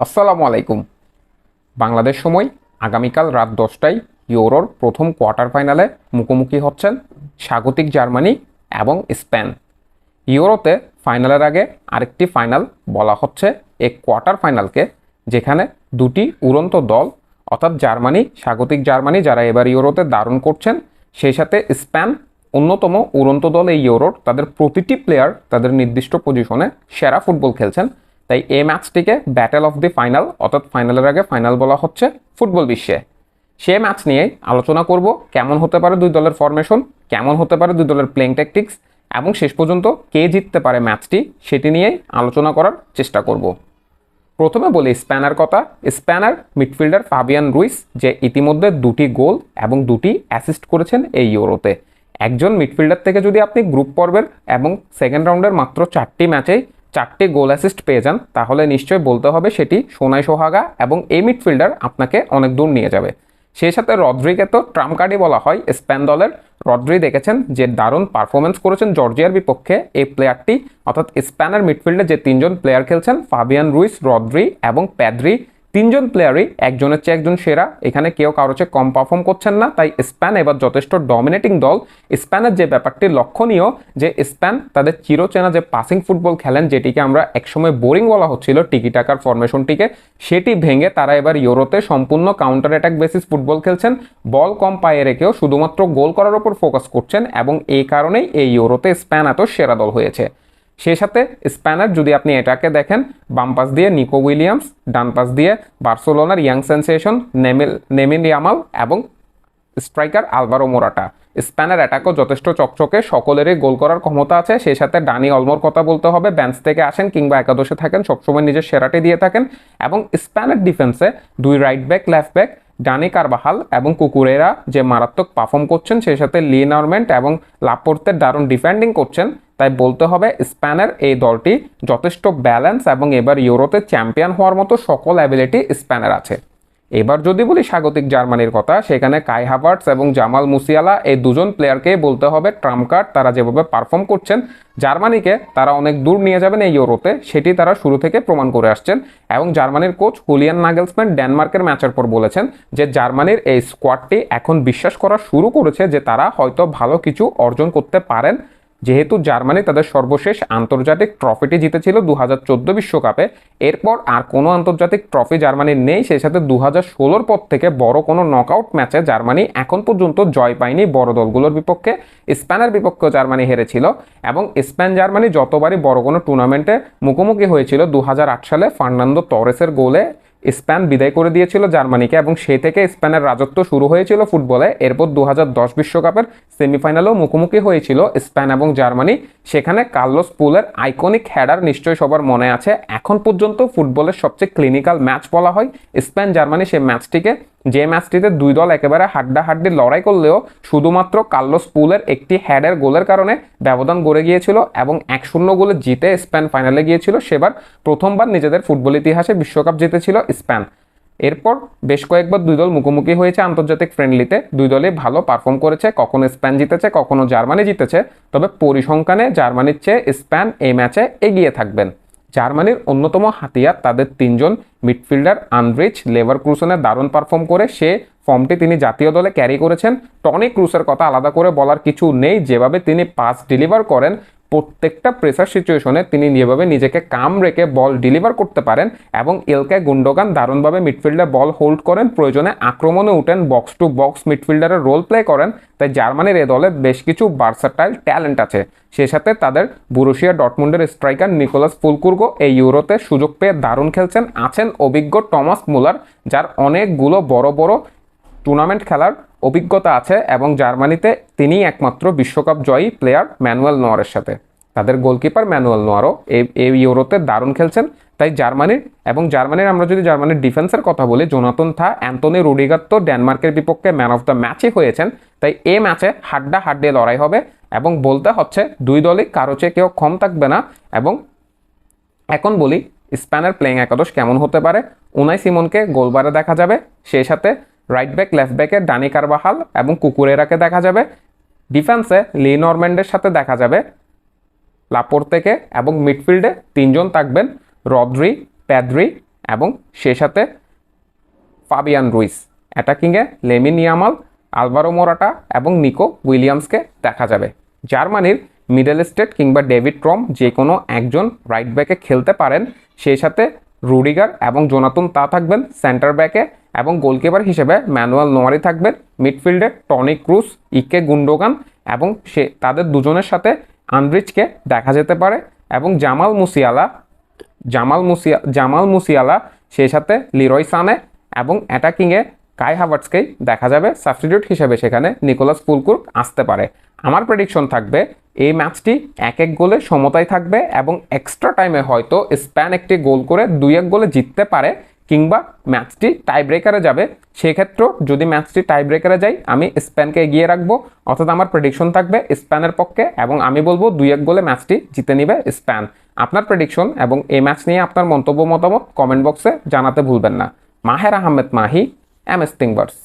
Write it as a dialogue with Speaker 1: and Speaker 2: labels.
Speaker 1: আসসালামু আলাইকুম। বাংলাদেশ সময় আগামীকাল রাত 10টায় ইউরোর প্রথম কোয়ার্টার ফাইনালে মুখোমুখি হচ্ছেন স্বাগতিক জার্মানি এবং স্পেন। ইউরোতে ফাইনালের আগে আরেকটি ফাইনাল বলা হচ্ছে এই কোয়ার্টার ফাইনালকে, যেখানে দুটি উড়ন্ত দল অর্থাৎ জার্মানি, স্বাগতিক জার্মানি যারা এবার ইউরোতে দারুণ করছেন, সেই সাথে স্পেন অন্যতম উড়ন্ত দল এই ইউরোর। তাদের প্রতিটি প্লেয়ার তাদের নির্দিষ্ট পজিশনে সেরা ফুটবল খেলছেন। তাই এই ম্যাচটিকে ব্যাটেল অফ দি ফাইনাল অর্থাৎ ফাইনালের আগে ফাইনাল বলা হচ্ছে ফুটবল বিশ্বে। সে ম্যাচ নিয়ে আলোচনা করব, কেমন হতে পারে দুই দলের ফরমেশন, কেমন হতে পারে দুই দলের প্লেইং ট্যাকটিক্স, এবং শেষ পর্যন্ত কে জিততে পারে ম্যাচটি সেটি নিয়েই আলোচনা করার চেষ্টা করব। প্রথমে বলি স্প্যানার কথা। স্প্যানার মিডফিল্ডার ফাবিয়ান রুইস, যে ইতিমধ্যে দুটি গোল এবং দুটি অ্যাসিস্ট করেছেন এই ইউরোতে। একজন মিডফিল্ডার থেকে যদি আপনি গ্রুপ পর্বের এবং সেকেন্ড রাউন্ডের মাত্র 4টি ম্যাচেই 4টি গোল অ্যাসিস্ট পেয়ে যান, তাহলে নিশ্চয়ই বলতে হবে সেটি সোনায় সোহাগা, এবং এই মিডফিল্ডার আপনাকে অনেক দূর নিয়ে যাবে। সেই সাথে রদ্রিকে তো ট্রাম্প কার্ডই বলা হয় স্পেন দলের। রদ্রি দেখেছেন যে দারুণ পারফরমেন্স করেছেন জর্জিয়ার বিপক্ষে এই প্লেয়ারটি, অর্থাৎ স্পেনের মিডফিল্ডে যে তিনজন প্লেয়ার খেলছেন ফাবিয়ান রুইস, রদ্রি এবং প্যাদ্রি, তিনজন প্লেয়ারই একজনের চেয়ে একজন সেরা। এখানে কেউ কারো চেয়ে কম পারফর্ম করছেন না। তাই স্পেন এবার যথেষ্ট ডমিনেটিং দল। স্পেনের যে ব্যাপারটি লক্ষণীয়, যে স্পেন তাদের চিরচেনা যে পাসিং ফুটবল খেলেন, যেটিকে আমরা একসময় বোরিং বলা হচ্ছিল টিকি টাকার ফরমেশনটিকে, সেটি ভেঙে তারা এবার ইউরোতে সম্পূর্ণ কাউন্টার অ্যাটাক বেসিস ফুটবল খেলছেন। বল কম পায়ে রেখেও শুধুমাত্র গোল করার উপর ফোকাস করছেন, এবং এই কারণেই এই ইউরোতে স্পেন এত সেরা দল হয়েছে। সেই সাথে স্প্যানার যদি আপনি এটাকে দেখেন, বাম পাশ দিয়ে নিকো উইলিয়ামস, ডান পাশ দিয়ে বার্সেলোনার ইয়াং সেন্সেশন নেমিন ইয়ামাল এবং স্ট্রাইকার আলভারো মোরাটা। স্প্যানার অ্যাটাকও যথেষ্ট চকচকে, সকলেরই গোল করার ক্ষমতা আছে। সেই সাথে ডানি অলমোর কথা বলতে হবে, বেঞ্চ থেকে আসেন কিংবা একাদশে থাকেন, সবসময় নিজের সেরাটি দিয়ে থাকেন। এবং স্প্যানের ডিফেন্সে দুই right back, left back, Dani Carvajal এবং কুকুরেরা যে মারাত্মক পারফর্ম করছেন, সেই সাথে লিনারমেন্ট এবং লাপোর্তের দারুণ ডিফেন্ডিং করছেন। তাই বলতে হবে স্প্যানের এই দলটি যথেষ্ট ব্যালেন্স, এবং এবার ইউরোতে চ্যাম্পিয়ন হওয়ার মতো সকল অ্যাবিলিটি স্প্যানের আছে। এবার যদি বলি স্বাগতিক জার্মানির কথা, সেখানে কাই হাভার্টস এবং জামাল মুসিয়ালা এই দুজন প্লেয়ারকেই বলতে হবে ট্রাম্প কার্ড। তারা যেভাবে পারফর্ম করছেন, জার্মানিকে তারা অনেক দূর নিয়ে যাবেন এই ইউরোতে, সেটি তারা শুরু থেকে প্রমাণ করে আসছেন। এবং জার্মানির কোচ হুলিয়ান নাগেলসম্যান ডেনমার্কের ম্যাচের পর বলেছেন যে জার্মানির এই স্কোয়াডটি এখন বিশ্বাস করা শুরু করেছে যে তারা হয়তো ভালো কিছু অর্জন করতে পারেন। যেহেতু জার্মানি তাদের সর্বশেষ আন্তর্জাতিক ট্রফিটি জিতেছিল 2014 বিশ্বকাপে, এরপর আর কোনো আন্তর্জাতিক ট্রফি জার্মানির নেই। সেই সাথে 2016 পর থেকে বড় কোনো নকআউট ম্যাচে জার্মানি এখন পর্যন্ত জয় পায়নি বড় দলগুলোর বিপক্ষে। স্পেনের বিপক্ষে জার্মানি হেরেছিল, এবং স্পেন জার্মানি যতবারই বড় কোনো টুর্নামেন্টে মুখোমুখি হয়েছিল, 2008 সালে ফার্নান্দো তরেসের গোলে স্পেন বিদায় করে দিয়েছিল জার্মানিকে, এবং সেই থেকে স্পেনের রাজত্ব শুরু হয়েছিল ফুটবলে। এরপর 2010 বিশ্বকাপের সেমিফাইনালেও মুখোমুখি হয়েছিল স্পেন এবং জার্মানি। সেখানে কার্লোস পুলের আইকনিক হেডার নিশ্চয়ই সবার মনে আছে। এখন পর্যন্ত ফুটবলের সবচেয়ে ক্লিনিক্যাল ম্যাচ বলা হয় স্পেন জার্মানি সেই ম্যাচটিকে, যে ম্যাচটিতে দুই দল একেবারে হাড্ডাহাড্ডি লড়াই করলেও শুধুমাত্র কার্লোস পুলের একটি হেডের গোলের কারণে ব্যবধান গড়ে গিয়েছিল, এবং 1-0 গোলে জিতে স্পেন ফাইনালে গিয়েছিল। সেবার প্রথমবার নিজেদের ফুটবল ইতিহাসে বিশ্বকাপ জিতেছিল স্পেন। এরপর বেশ কয়েকবার দুই দল মুখোমুখি হয়েছে আন্তর্জাতিক ফ্রেন্ডলিতে, দুই দলই ভালো পারফর্ম করেছে, কখনো স্পেন জিতেছে, কখনো জার্মানি জিতেছে। তবে পরিসংখ্যানে জার্মানির চেয়ে স্পেন এই ম্যাচে এগিয়ে থাকবেন। জার্মানির অন্যতম হাতিয়ার তাদের তিনজন মিডফিল্ডার। আন্দ্রিচ লেভারকুসেনে দারুণ পারফর্ম করে সে ফর্মটি তিনি জাতীয় দলে ক্যারি করেছেন। টনি ক্রুসের কথা আলাদা করে বলার কিছু নেই, যেভাবে তিনি পাস ডেলিভার করেন, প্রত্যেকটা প্রেসার সিচুয়েশনে তিনি যেভাবে নিজেকে কাম রেখে বল ডেলিভার করতে পারেন। এবং ইলকে গুন্ডোগান দারুণভাবে মিডফিল্ডে বল হোল্ড করেন, প্রয়োজনে আক্রমণে উঠেন, বক্স টু বক্স মিডফিল্ডারের রোল প্লে করেন। তাই জার্মানির এ দলে বেশ কিছু ভার্সাটাইল ট্যালেন্ট আছে। সে সাথে তাদের বরুসিয়া ডর্টমুন্ডের স্ট্রাইকার নিকোলাস ফুলকুর্গো এই ইউরোতে সুযোগ পেয়ে দারুণ খেলছেন। আছেন অভিজ্ঞ টমাস মুলার, যার অনেকগুলো বড় বড় টুর্নামেন্ট খেলার অভিজ্ঞতা আছে, এবং জার্মানিতে তিনি একমাত্র বিশ্বকাপ জয়ী প্লেয়ার ম্যানুয়েল নোয়ারের সাথে। তাদের গোলকিপার ম্যানুয়েল নোয়ারও এই ইউরোতে দারুণ খেলছেন। তাই জার্মানির আমরা যদি জার্মানির ডিফেন্সের কথা বলি, জোনাতন থা, অ্যান্টনি রুডিগার তো ডেনমার্কের বিপক্ষে ম্যান অফ দ্য ম্যাচই হয়েছেন। তাই এই ম্যাচে হাড্ডাহাড্ডি লড়াই হবে, এবং বলতে হচ্ছে দুই দলই কারো চেয়ে কেউ কম থাকবে না। এবং এখন বলি স্পেনের প্লেইং একাদশ কেমন হতে পারে। উনাই সিমনকে গোলবারে দেখা যাবে, সেই সাথে রাইট ব্যাক, লেফট ব্যাকে ডানি কারবাহাল এবং কুকুরেরাকে দেখা যাবে। ডিফেন্সে লিনরম্যান্ডের সাথে দেখা যাবে লাপোর্তেকে, এবং মিডফিল্ডে তিনজন থাকবেন রদ্রি, প্যাদ্রি এবং সেই সাথে ফাবিয়ান রুইস। অ্যাটাকিংয়ে লেমিন ইয়ামাল, আলভারো মোরাটা এবং নিকো উইলিয়ামসকে দেখা যাবে। জার্মানির মিডল স্টেট কিংবা ডেভিড ট্রম যে কোনো একজন রাইট ব্যাকে খেলতে পারেন। সেই সাথে রুডিগার এবং জোনাথন তা থাকবেন সেন্টার ব্যাকে এবং গোলকিপার হিসেবে ম্যানুয়েল নোয়ারি থাকবেন। মিডফিল্ডে টনি ক্রুস, ইকে গুন্ডোগান এবং তাদের দুজনের সাথে আন্দ্রিচকে দেখা যেতে পারে এবং জামাল মুসিয়ালা সেই সাথে লিরয় সানে এবং অ্যাটাকিংয়ে কাই হাভার্টসকেই দেখা যাবে। সাবস্টিটিউট হিসেবে সেখানে নিকোলাস ফুলকুর্ক আসতে পারে। আমার প্রেডিকশন থাকবে এই ম্যাচটি 1-1 গোলে সমতায় থাকবে এবং এক্সট্রা টাইমে হয়তো স্পেন একটি গোল করে 2-1 গোলে জিততে পারে কিংবা ম্যাচটি টাই ব্রেকারে যাবে। সেক্ষেত্রেও যদি ম্যাচটি টাই ব্রেকারে যায় আমি স্পেনকে এগিয়ে রাখবো, অর্থাৎ আমার প্রেডিকশন থাকবে স্পেনের পক্ষে এবং আমি বলবো 2-1 গোলে ম্যাচটি জিতে নিবে স্পেন। আপনার প্রেডিকশন এবং এই ম্যাচ নিয়ে আপনার মন্তব্য মতামত কমেন্ট বক্সে জানাতে ভুলবেন না। মাহের আহমেদ মাহি, এমএস টিংবার্স।